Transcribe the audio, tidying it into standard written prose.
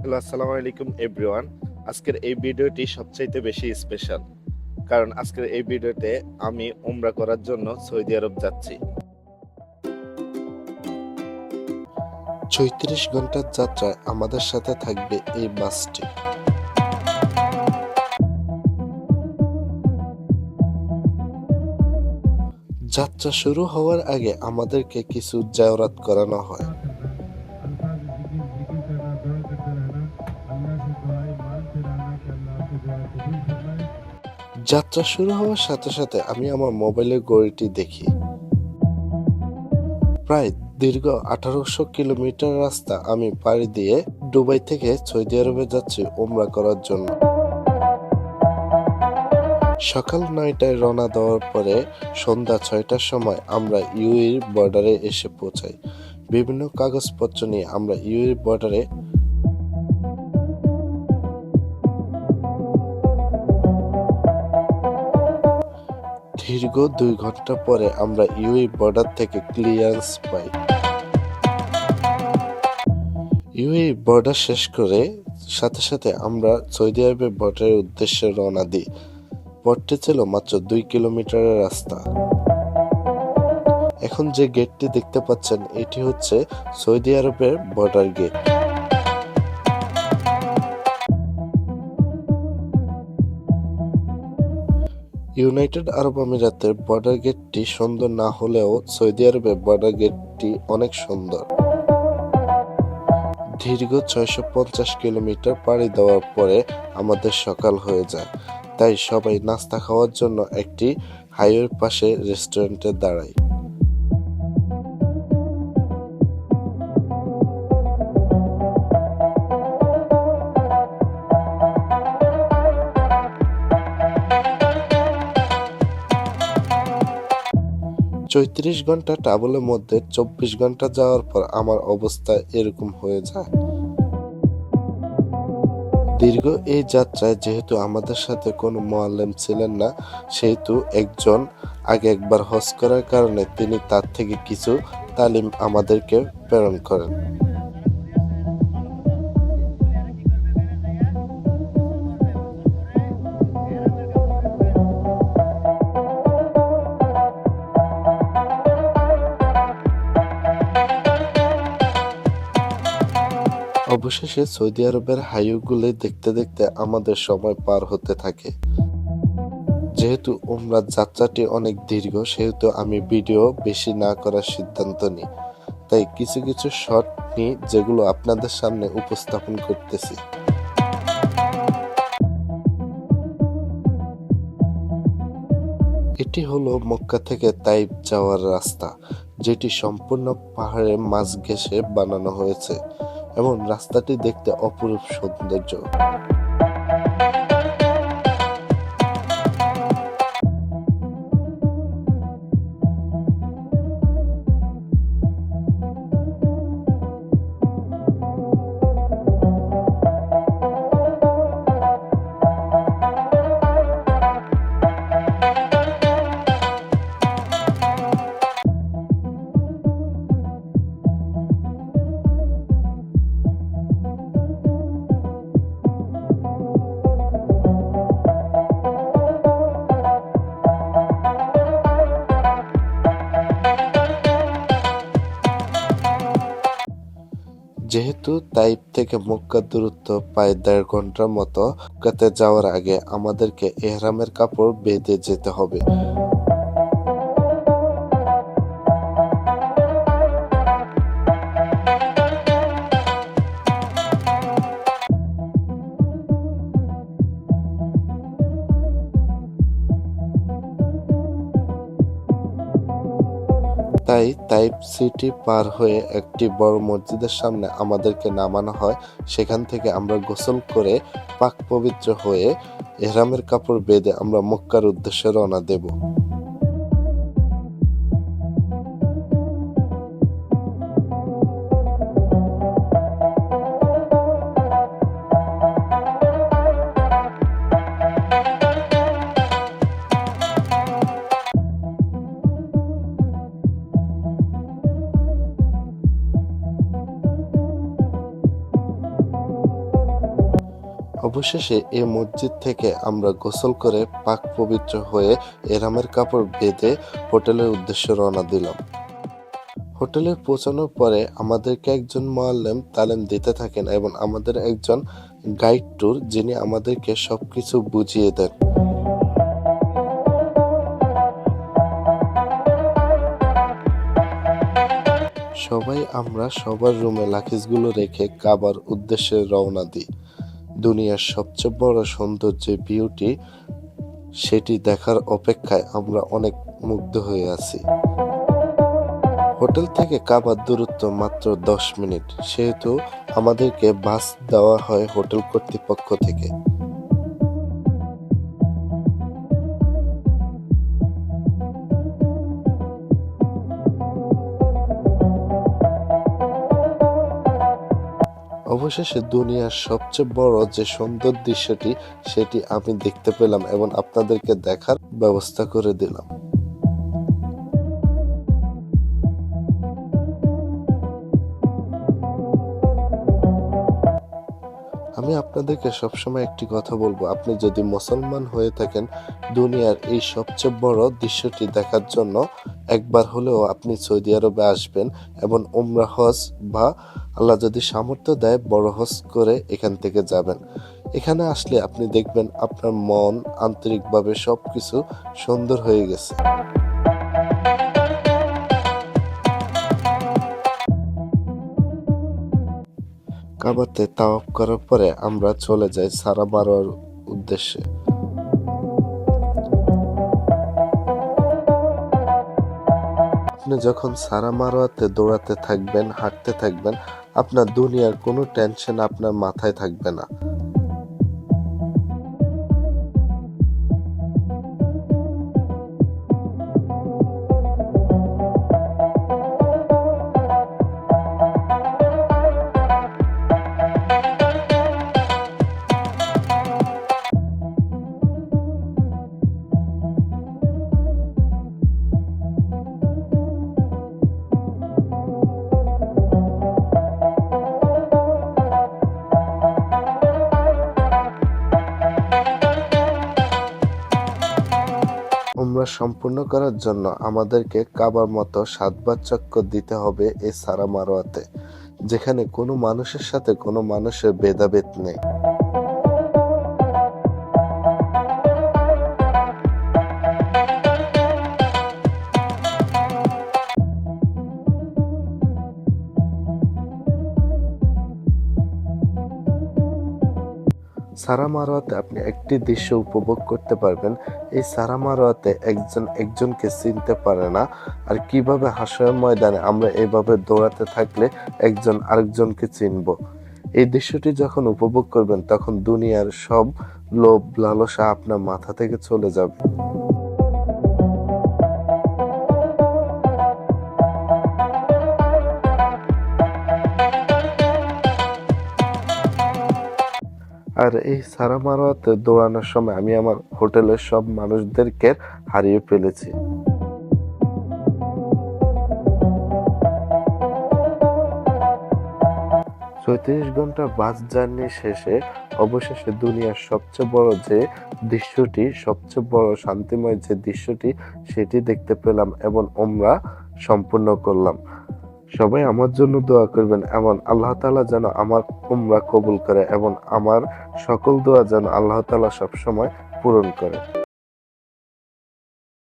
Hello, আসসালামু আলাইকুম everyone. আজকের এই ভিডিওটি সবচাইতে বেশি স্পেশাল, কারণ আজকের এই ভিডিওতে আমি উমরা করার জন্য সৌদি আরব যাচ্ছি। ৩৬ ঘন্টার যাত্রায় আমাদের সাথে থাকবে এই বাসটি। যাত্রা শুরু হওয়ার আগে আমাদেরকে কিছু জিয়ারত করানো হয়। যাত্রা শুরু হওয়ার সাথে সাথে আমি আমার মোবাইলের ঘড়িটি দেখি। প্রায় দীর্ঘ ১৮০০ কিলোমিটার রাস্তা আমি পাড়ি দিয়ে দুবাই থেকে সৌদি আরবে যাচ্ছি উমরা করার জন্য। সকাল ৯টায় রওনা দেওয়ার পরে সন্ধ্যা ৬টার সময় আমরা ইউএইর বর্ডারে এসে পৌঁছাই। বিভিন্ন কাগজপত্র নিয়ে আমরা ইউএইর বর্ডারে দীর্ঘ ২ ঘন্টা পরে আমরা ইউএই বর্ডার থেকে ক্লিয়ারেন্স পাই। ইউএই বর্ডার শেষ করে সাথে সাথে আমরা সৌদি আরবের বর্ডারের উদ্দেশ্যে রওনা দিই। পথটি ছিল মাত্র ২ কিলোমিটারের রাস্তা। এখন যে গেটটি দেখতে পাচ্ছেন এটি হচ্ছে সৌদি আরবের বর্ডার গেট। ইউনাইটেড আরব আমিরাতের বর্ডার গেটটি সুন্দর না হলেও সৌদি আরবের বর্ডার গেটটি অনেক সুন্দর। দীর্ঘ ৬৫০ কিলোমিটার পাড়ি দেওয়ার পরে আমাদের সকাল হয়ে যায়, তাই সবাই নাস্তা খাওয়ার জন্য একটি হাইওয়ের পাশে রেস্টুরেন্টে দাঁড়াই। চৌত্রিশ ঘন্টা ট্রাভেলের মধ্যে ২৪ ঘন্টা যাওয়ার পর আমার অবস্থা এরকম হয়ে যায়। দীর্ঘ এই যাত্রায় যেহেতু আমাদের সাথে কোনো মুআল্লিম ছিলেন না, সেহেতু একজন আগে একবার হজ করার কারণে তিনি তার থেকে কিছু তালিম আমাদেরকে প্রেরণ করেন। অবশেষে সৌদি আরবের হাইওয়েগুলি দেখতে দেখতে আমাদের সময় পার হতে থাকে। যেহেতু উমরার যাত্রাটি অনেক দীর্ঘ, সেহেতু আমি ভিডিও বেশি না করার সিদ্ধান্ত নিই। তাই কিছু কিছু শর্ট নিই যেগুলো আপনাদের সামনে উপস্থাপন করতেছি। এটি হলো মক্কা থেকে তাইফ যাওয়ার রাস্তা, যেটি সম্পূর্ণ পাহাড়ের মাঝ ঘেঁষে বানানো হয়েছে এবং রাস্তাটি দেখতে অপরূপ সৌন্দর্য। যেহেতু তাইফ থেকে মক্কার দূরত্ব প্রায় ১.৫ ঘন্টার মতো, মক্কাতে যাওয়ার আগে আমাদেরকে এহরামের কাপড় বেঁধে যেতে হবে। তাই তাইফ সিটি পার হয়ে একটি বড় মসজিদের সামনে আমাদেরকে নামানো হয়। সেখান থেকে আমরা গোসল করে পাক পবিত্র হয়ে এহরামের কাপড় বেঁধে আমরা মক্কার উদ্দেশ্যে রওনা দেব। অবশেষে এই মসজিদ থেকে আমরা গোসল করে পাক পবিত্র হয়ে এহরামের কাপড় বেঁধে হোটেলের উদ্দেশ্যে রওনা দিলাম। হোটেলে পৌঁছানোর পরে আমাদেরকে একজন মুআল্লিম তালিম দিতে থাকেন এবং আমাদের একজন গাইড ট্যুর যিনি আমাদেরকে সবকিছু বুঝিয়ে দেন। সবাই আমরা সবার রুমে লাগেজগুলো রেখে কাবার উদ্দেশ্যে রওনা দিই। দুনিয়ার সবচেয়ে বড় সৌন্দর্য বিউটি সেটি দেখার অপেক্ষায় আমরা অনেক মুগ্ধ হয়ে আছি। হোটেল থেকে কাবার দূরত্ব মাত্র 10 মিনিট, সেহেতু আমাদেরকে বাস দেওয়া হয় হোটেল কর্তৃপক্ষ থেকে। অবশেষে দুনিয়ার সবচেয়ে বড় যে সুন্দর দৃশ্যটি সেটি আমি দেখতে পেলাম এবং আপনাদেরকে দেখার ব্যবস্থা করে দিলাম। আমি আপনাদেরকে সবসময় একটি কথা বলবো, আপনি যদি মুসলমান হয়ে থাকেন দুনিয়ার এই সবচেয়ে বড় দৃশ্যটি দেখার জন্য একবার হলেও আপনি সৌদি আরবে আসবেন এবং উমরা হজ বা আল্লাহ যদি সামর্থ্য দেয় বড় হজ করে এখান থেকে যাবেন। এখানে আসলে আপনি দেখবেন আপনার মন আন্তরিকভাবে সবকিছু সুন্দর হয়ে গেছে। কাবাতে তাওয়াফ করার পরে আমরা চলে যাই সারা মারোয়ার উদ্দেশ্যে। আপনি যখন সারা মারোয়াতে দৌড়াতে থাকবেন, হাঁটতে থাকবেন, আপনার দুনিয়ার কোনো টেনশন আপনার মাথায় থাকবে না। উমরা সম্পূর্ণ করার জন্য আমাদেরকে কাবার মতো 7 বার চক্কর দিতে হবে এই সারা মারোয়াতে, যেখানে কোনো মানুষের সাথে কোনো মানুষের ভেদাভেদ নেই। সারা মারোয়াতে আপনি একটি দৃশ্য উপভোগ করতে পারবেন। এই সারা মারোয়াতে একজন একজনকে চিনতে পারে না, আর কিভাবে হাসরের ময়দানে আমরা এইভাবে দৌড়াতে থাকলে একজন আরেকজনকে চিনব। এই দৃশ্যটি যখন উপভোগ করবেন তখন দুনিয়ার সব লোভ লালসা আপনার মাথা থেকে চলে যাবে। আর এই সারা মারোয়াতে দৌড়ানোর সময় আমি আমার হোটেলের সব মানুষদেরকে হারিয়ে ফেলেছি। ৩৬ ঘন্টা বাস জার্নি শেষে অবশেষে দুনিয়ার সবচেয়ে বড় যে দৃশ্যটি, সবচেয়ে বড় শান্তিময় যে দৃশ্যটি সেটি দেখতে পেলাম এবং উমরা সম্পূর্ণ করলাম। সবাই আমার জন্য দোয়া করবেন এবং আল্লাহ তাআলা যেন আমার উমরা কবুল করে এবং আমার সকল দোয়া যেন আল্লাহ তাআলা সবসময় পূরণ করে।